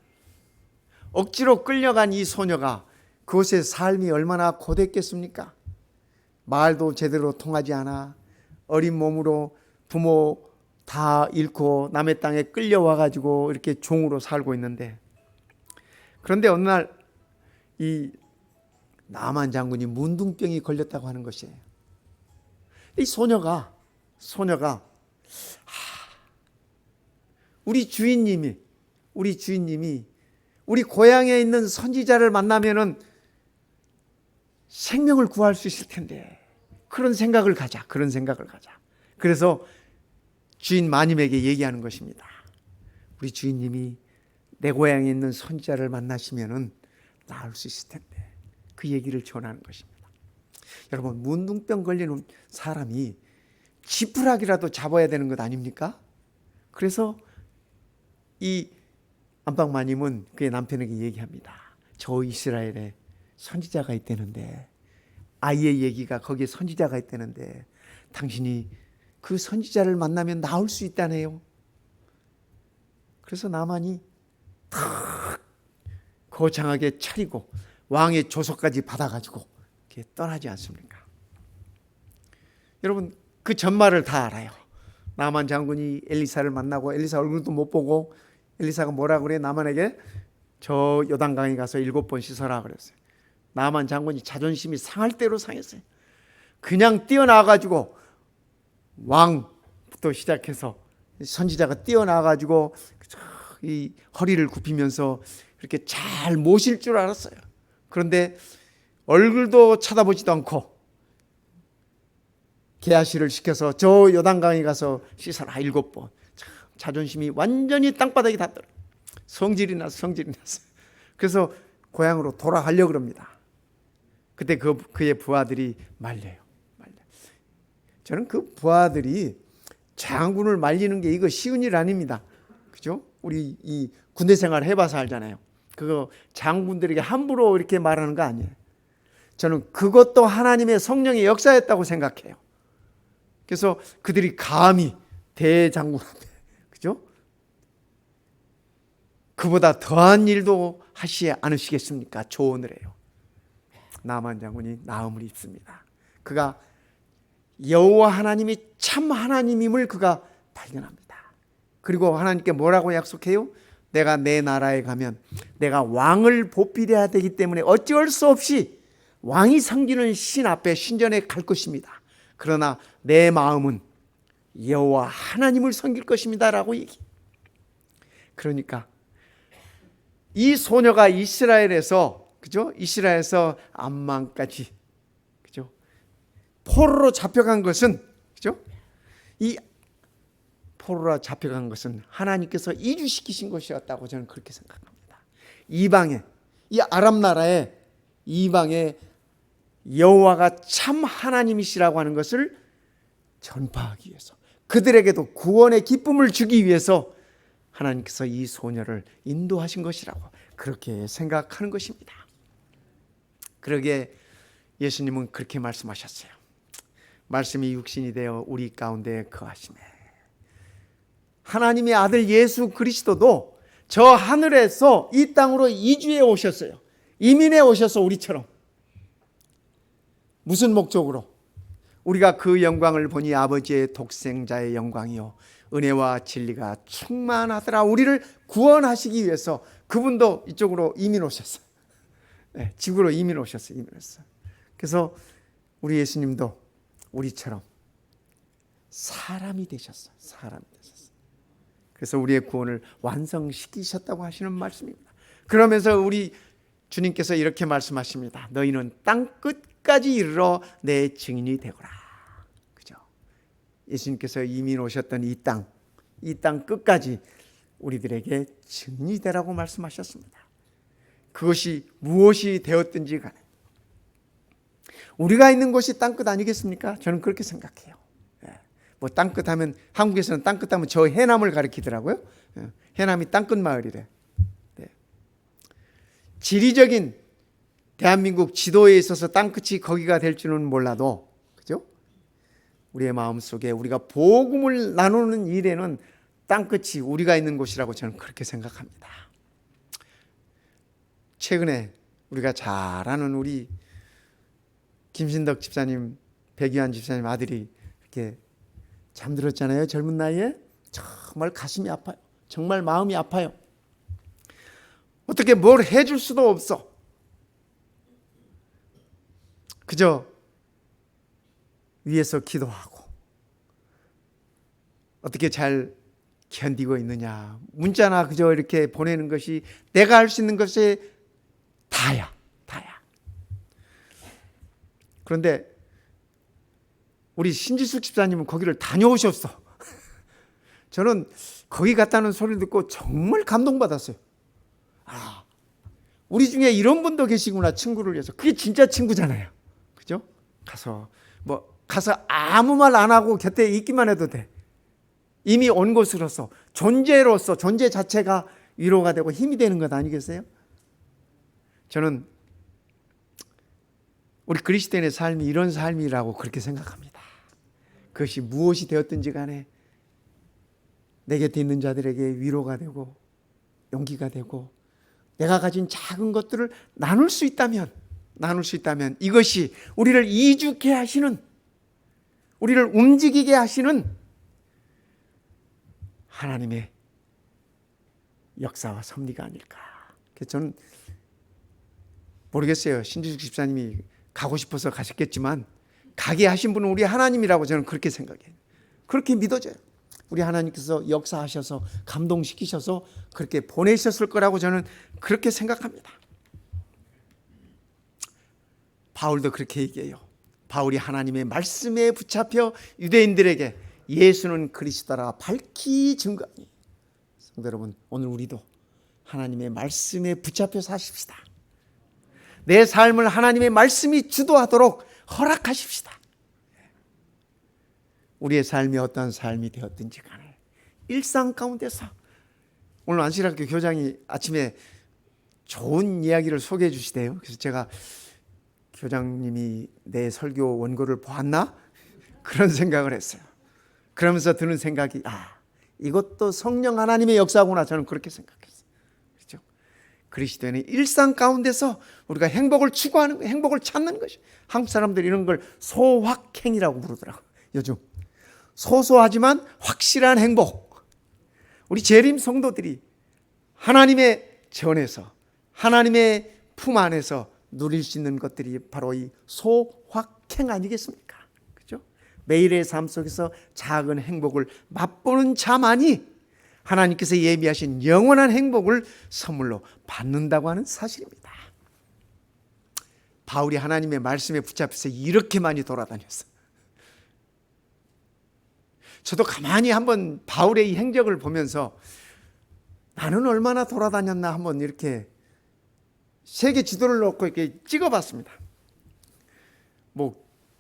억지로 끌려간 이 소녀가 그곳의 삶이 얼마나 고됐겠습니까? 말도 제대로 통하지 않아 어린 몸으로 부모 다 잃고 남의 땅에 끌려와 가지고 이렇게 종으로 살고 있는데, 그런데 어느 날 이 나아만 장군이 문둥병이 걸렸다고 하는 것이에요. 이 소녀가 우리 주인님이 우리 고향에 있는 선지자를 만나면은 생명을 구할 수 있을 텐데 그런 생각을 가자. 그래서 주인 마님에게 얘기하는 것입니다. 우리 주인님이 내 고향에 있는 선지자를 만나시면은 나을 수 있을 텐데 그 얘기를 전하는 것입니다. 여러분, 문둥병 걸리는 사람이 지푸라기라도 잡아야 되는 것 아닙니까? 그래서 이 안방마님은 그의 남편에게 얘기합니다. 저 이스라엘에 선지자가 있다는데, 아이의 얘기가 거기에 선지자가 있다는데 당신이 그 선지자를 만나면 나올 수 있다네요. 그래서 나만이 탁 거창하게 차리고 왕의 조서까지 받아가지고 이렇게 떠나지 않습니까? 여러분, 그 전말을 다 알아요. 나만 장군이 엘리사를 만나고 엘리사 얼굴도 못 보고, 엘리사가 뭐라 그래? 나만에게 저 요단강에 가서 7번 씻어라 그랬어요. 나만 장군이 자존심이 상할 대로 상했어요. 그냥 뛰어나가지고 왕부터 시작해서 선지자가 뛰어나가지고 이 허리를 굽히면서 이렇게 잘 모실 줄 알았어요. 그런데 얼굴도 쳐다보지도 않고 게하시를 시켜서 저 요단강에 가서 씻어라 7번. 자존심이 완전히 땅바닥에 닿더라. 성질이 났어요. 그래서 고향으로 돌아가려고 그럽니다. 그때 그의 부하들이 말려요. 저는 그 부하들이 장군을 말리는 게 이거 쉬운 일 아닙니다. 그죠? 우리 이 군대 생활 해봐서 알잖아요. 그거 장군들에게 함부로 이렇게 말하는 거 아니에요. 저는 그것도 하나님의 성령의 역사였다고 생각해요. 그래서 그들이 감히 대장군한테, 그죠? 그보다 더한 일도 하시지 않으시겠습니까? 조언을 해요. 나만 장군이 나음을 입습니다. 그가 여호와 하나님이 참 하나님임을 그가 발견합니다. 그리고 하나님께 뭐라고 약속해요? 내가 내 나라에 가면 내가 왕을 보필해야 되기 때문에 어찌할 수 없이 왕이 섬기는 신 앞에 신전에 갈 것입니다. 그러나 내 마음은 여호와 하나님을 섬길 것입니다 라고 얘기. 그러니까 이 소녀가 이스라엘에서, 그죠? 이스라엘에서 암만까지, 그죠? 포로로 잡혀간 것은, 그죠? 이 포로로 잡혀간 것은 하나님께서 이주시키신 것이었다고 저는 그렇게 생각합니다. 이방에, 이 아람 나라에 이방에 여호와가 참 하나님이시라고 하는 것을 전파하기 위해서, 그들에게도 구원의 기쁨을 주기 위해서 하나님께서 이 소녀를 인도하신 것이라고 그렇게 생각하는 것입니다. 그러기에 예수님은 그렇게 말씀하셨어요. 말씀이 육신이 되어 우리 가운데 거하시네. 하나님의 아들 예수 그리스도도 저 하늘에서 이 땅으로 이주해 오셨어요. 이민해 오셔서 우리처럼. 무슨 목적으로? 우리가 그 영광을 보니 아버지의 독생자의 영광이요 은혜와 진리가 충만하더라. 우리를 구원하시기 위해서 그분도 이쪽으로 이민 오셨어요. 네, 지구로 이민 오셨어요. 그래서 우리 예수님도 우리처럼 사람이 되셨어요. 그래서 우리의 구원을 완성시키셨다고 하시는 말씀입니다. 그러면서 우리 주님께서 이렇게 말씀하십니다. 너희는 땅 끝까지 이르러 내 증인이 되거라. 그죠? 예수님께서 이민 오셨던 이 땅 끝까지 우리들에게 증인이 되라고 말씀하셨습니다. 그것이 무엇이 되었든지 간에 우리가 있는 곳이 땅끝 아니겠습니까? 저는 그렇게 생각해요. 뭐 땅끝 하면, 한국에서는 땅끝 하면 저 해남을 가리키더라고요. 해남이 땅끝 마을이래. 지리적인 대한민국 지도에 있어서 땅끝이 거기가 될 줄은 몰라도, 그죠? 우리의 마음속에 우리가 복음을 나누는 일에는 땅끝이 우리가 있는 곳이라고 저는 그렇게 생각합니다. 최근에 우리가 잘 아는 우리 김신덕 집사님, 백유한 집사님 아들이 이렇게 잠들었잖아요. 젊은 나이에. 정말 가슴이 아파요. 정말 마음이 아파요. 어떻게 뭘 해줄 수도 없어. 그저 위에서 기도하고 어떻게 잘 견디고 있느냐. 문자나 그저 이렇게 보내는 것이 내가 할 수 있는 것이 다야. 그런데 우리 신지숙 집사님은 거기를 다녀오셨어. 저는 거기 갔다는 소리를 듣고 정말 감동받았어요. 우리 중에 이런 분도 계시구나, 친구를 위해서. 그게 진짜 친구잖아요. 그죠? 가서 아무 말 안 하고 곁에 있기만 해도 돼. 이미 온 곳으로서, 존재로서, 존재 자체가 위로가 되고 힘이 되는 것 아니겠어요? 저는 우리 그리스도인의 삶이 이런 삶이라고 그렇게 생각합니다. 그것이 무엇이 되었든지 간에 내 곁에 있는 자들에게 위로가 되고 용기가 되고, 내가 가진 작은 것들을 나눌 수 있다면 이것이 우리를 이죽게 하시는, 우리를 움직이게 하시는 하나님의 역사와 섭리가 아닐까. 그래서 저는 모르겠어요. 신지숙 집사님이 가고 싶어서 가셨겠지만 가게 하신 분은 우리 하나님이라고 저는 그렇게 생각해요. 그렇게 믿어져요. 우리 하나님께서 역사하셔서 감동시키셔서 그렇게 보내셨을 거라고 저는 그렇게 생각합니다. 바울도 그렇게 얘기해요. 바울이 하나님의 말씀에 붙잡혀 유대인들에게 예수는 그리스도라 밝히 증거하니. 성도 여러분, 오늘 우리도 하나님의 말씀에 붙잡혀 사십시다. 내 삶을 하나님의 말씀이 주도하도록 허락하십시다. 우리의 삶이 어떠한 삶이 되었든지 간에 일상 가운데서, 오늘 안식일학교 교장이 아침에 좋은 이야기를 소개해 주시대요. 그래서 제가 교장님이 내 설교 원고를 보았나? 그런 생각을 했어요. 그러면서 드는 생각이, 이것도 성령 하나님의 역사구나. 저는 그렇게 생각했어요. 그렇죠? 그리스도인의 일상 가운데서 우리가 행복을 추구하는 거, 행복을 찾는 것이, 한국 사람들이 이런 걸 소확행이라고 부르더라고요. 요즘 소소하지만 확실한 행복. 우리 재림 성도들이 하나님의 전에서, 하나님의 품 안에서 누릴 수 있는 것들이 바로 이 소확행 아니겠습니까? 그죠? 매일의 삶 속에서 작은 행복을 맛보는 자만이 하나님께서 예비하신 영원한 행복을 선물로 받는다고 하는 사실입니다. 바울이 하나님의 말씀에 붙잡혀서 이렇게 많이 돌아다녔어요. 저도 가만히 한번 바울의 이 행적을 보면서 나는 얼마나 돌아다녔나 한번 이렇게 세계 지도를 놓고 이렇게 찍어봤습니다.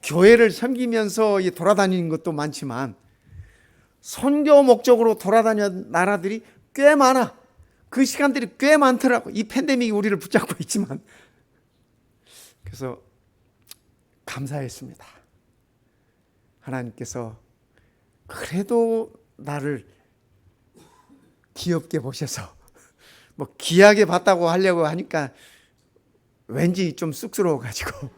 교회를 섬기면서 돌아다니는 것도 많지만 선교 목적으로 돌아다니는 나라들이 꽤 많아. 그 시간들이 꽤 많더라고. 이 팬데믹이 우리를 붙잡고 있지만. 그래서 감사했습니다. 하나님께서 그래도 나를 귀엽게 보셔서, 귀하게 봤다고 하려고 하니까 왠지 좀 쑥스러워가지고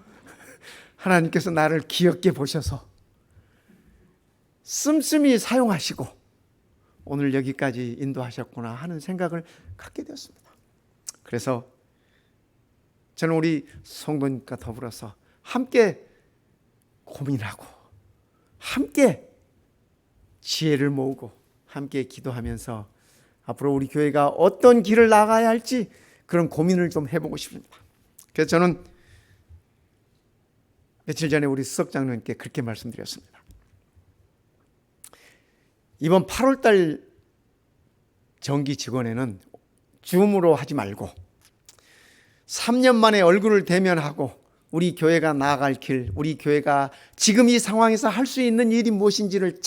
하나님께서 나를 귀엽게 보셔서 씀씀이 사용하시고 오늘 여기까지 인도하셨구나 하는 생각을 갖게 되었습니다. 그래서 저는 우리 성도님과 더불어서 함께 고민하고 함께 지혜를 모으고 함께 기도하면서 앞으로 우리 교회가 어떤 길을 나가야 할지 그런 고민을 좀 해보고 싶습니다. 그래서 저는 며칠 전에 우리 수석장로님께 그렇게 말씀드렸습니다. 이번 8월달 정기 직원회는 줌으로 하지 말고 3년 만에 얼굴을 대면하고 우리 교회가 나아갈 길, 우리 교회가 지금 이 상황에서 할 수 있는 일이 무엇인지를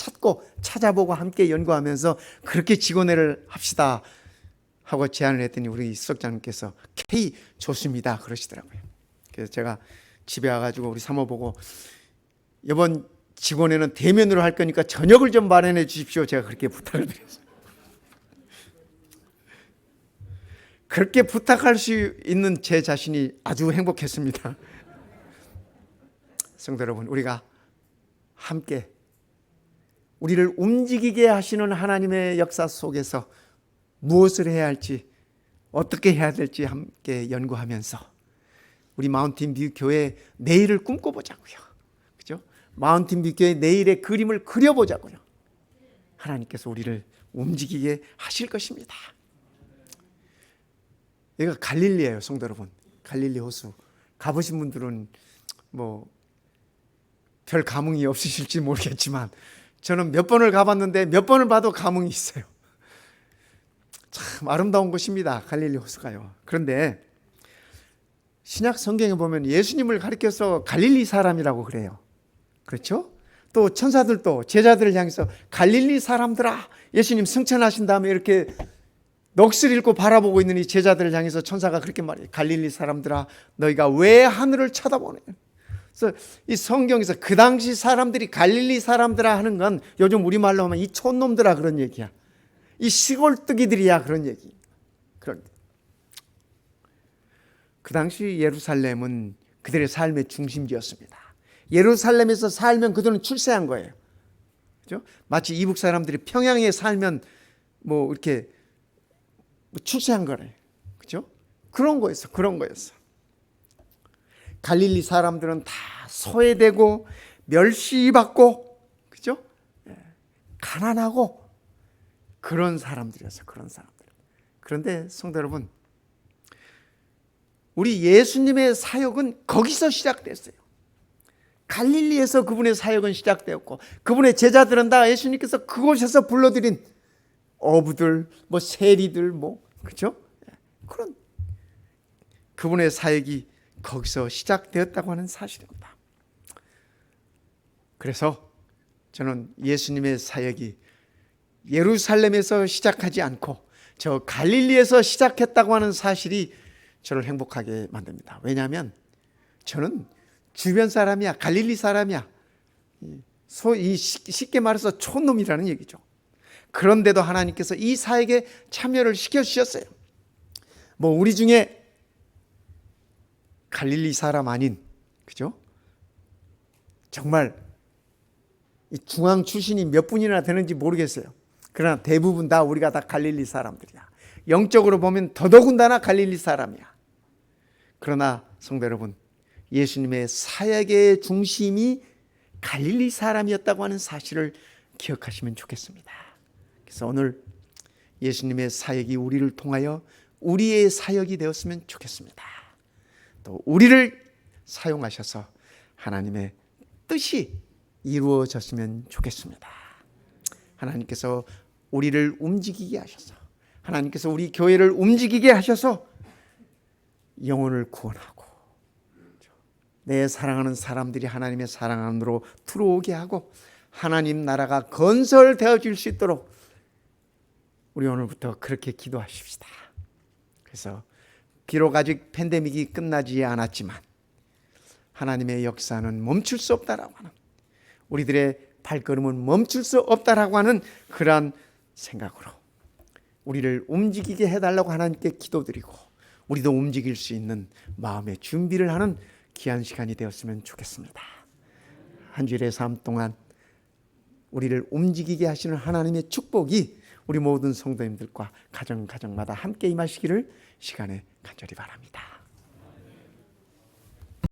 찾아보고 함께 연구하면서 그렇게 직원회를 합시다 하고 제안을 했더니 우리 수석장님께서 K 좋습니다 그러시더라고요. 그래서 제가 집에 와가지고 우리 사모 보고 이번 직원회는 대면으로 할 거니까 저녁을 좀 마련해 주십시오. 제가 그렇게 부탁을 드렸어요. 그렇게 부탁할 수 있는 제 자신이 아주 행복했습니다. 성도 여러분, 우리가 함께 우리를 움직이게 하시는 하나님의 역사 속에서 무엇을 해야 할지, 어떻게 해야 될지 함께 연구하면서 우리 마운틴뷰 교회 내일을 꿈꿔보자고요. 그죠? 마운틴뷰 교회 내일의 그림을 그려보자고요. 하나님께서 우리를 움직이게 하실 것입니다. 여기가 갈릴리예요, 성도 여러분. 갈릴리 호수. 가보신 분들은 별 감흥이 없으실지 모르겠지만 저는 몇 번을 가봤는데 몇 번을 봐도 감흥이 있어요. 참 아름다운 곳입니다, 갈릴리 호수가요. 그런데 신약 성경에 보면 예수님을 가리켜서 갈릴리 사람이라고 그래요. 그렇죠? 또 천사들도 제자들을 향해서 갈릴리 사람들아, 예수님 승천하신 다음에 이렇게 넋을 잃고 바라보고 있는 이 제자들을 향해서 천사가 그렇게 말해요. 갈릴리 사람들아, 너희가 왜 하늘을 쳐다보느냐. 그래서 이 성경에서 그 당시 사람들이 갈릴리 사람들아 하는 건 요즘 우리말로 하면 이 촌놈들아 그런 얘기야. 이 시골뜨기들이야 그런 얘기. 그 당시 예루살렘은 그들의 삶의 중심지였습니다. 예루살렘에서 살면 그들은 출세한 거예요. 그죠? 마치 이북 사람들이 평양에 살면 뭐 이렇게 출세한 거래. 그죠? 그런 거였어. 갈릴리 사람들은 다 소외되고 멸시받고, 그죠? 가난하고 그런 사람들이었어요. 그런데 성도 여러분, 우리 예수님의 사역은 거기서 시작됐어요. 갈릴리에서 그분의 사역은 시작되었고, 그분의 제자들은 다 예수님께서 그곳에서 불러들인 어부들, 뭐 세리들, 뭐 그렇죠? 그런 그분의 사역이 거기서 시작되었다고 하는 사실입니다. 그래서 저는 예수님의 사역이 예루살렘에서 시작하지 않고 저 갈릴리에서 시작했다고 하는 사실이 저를 행복하게 만듭니다. 왜냐하면 저는 주변 사람이야, 갈릴리 사람이야. 쉽게 말해서 촌놈이라는 얘기죠. 그런데도 하나님께서 이 사역에 참여를 시켜주셨어요. 뭐 우리 중에 갈릴리 사람 아닌, 그죠? 정말 이 중앙 출신이 몇 분이나 되는지 모르겠어요. 그러나 대부분 다 우리가 다 갈릴리 사람들이야. 영적으로 보면 더더군다나 갈릴리 사람이야. 그러나 성도 여러분, 예수님의 사역의 중심이 갈릴리 사람이었다고 하는 사실을 기억하시면 좋겠습니다. 그래서 오늘 예수님의 사역이 우리를 통하여 우리의 사역이 되었으면 좋겠습니다. 또 우리를 사용하셔서 하나님의 뜻이 이루어졌으면 좋겠습니다. 하나님께서 우리를 움직이게 하셔서, 하나님께서 우리 교회를 움직이게 하셔서 영혼을 구원하고 내 사랑하는 사람들이 하나님의 사랑 안으로 들어오게 하고 하나님 나라가 건설되어질 수 있도록 우리 오늘부터 그렇게 기도하십시다. 그래서 비록 아직 팬데믹이 끝나지 않았지만 하나님의 역사는 멈출 수 없다라고 하는, 우리들의 발걸음은 멈출 수 없다라고 하는 그러한 생각으로 우리를 움직이게 해달라고 하나님께 기도드리고 우리도 움직일 수 있는 마음의 준비를 하는 귀한 시간이 되었으면 좋겠습니다. 한 주일의 삶 동안 우리를 움직이게 하시는 하나님의 축복이 우리 모든 성도님들과 가정마다 함께 임하시기를 시간에 간절히 바랍니다.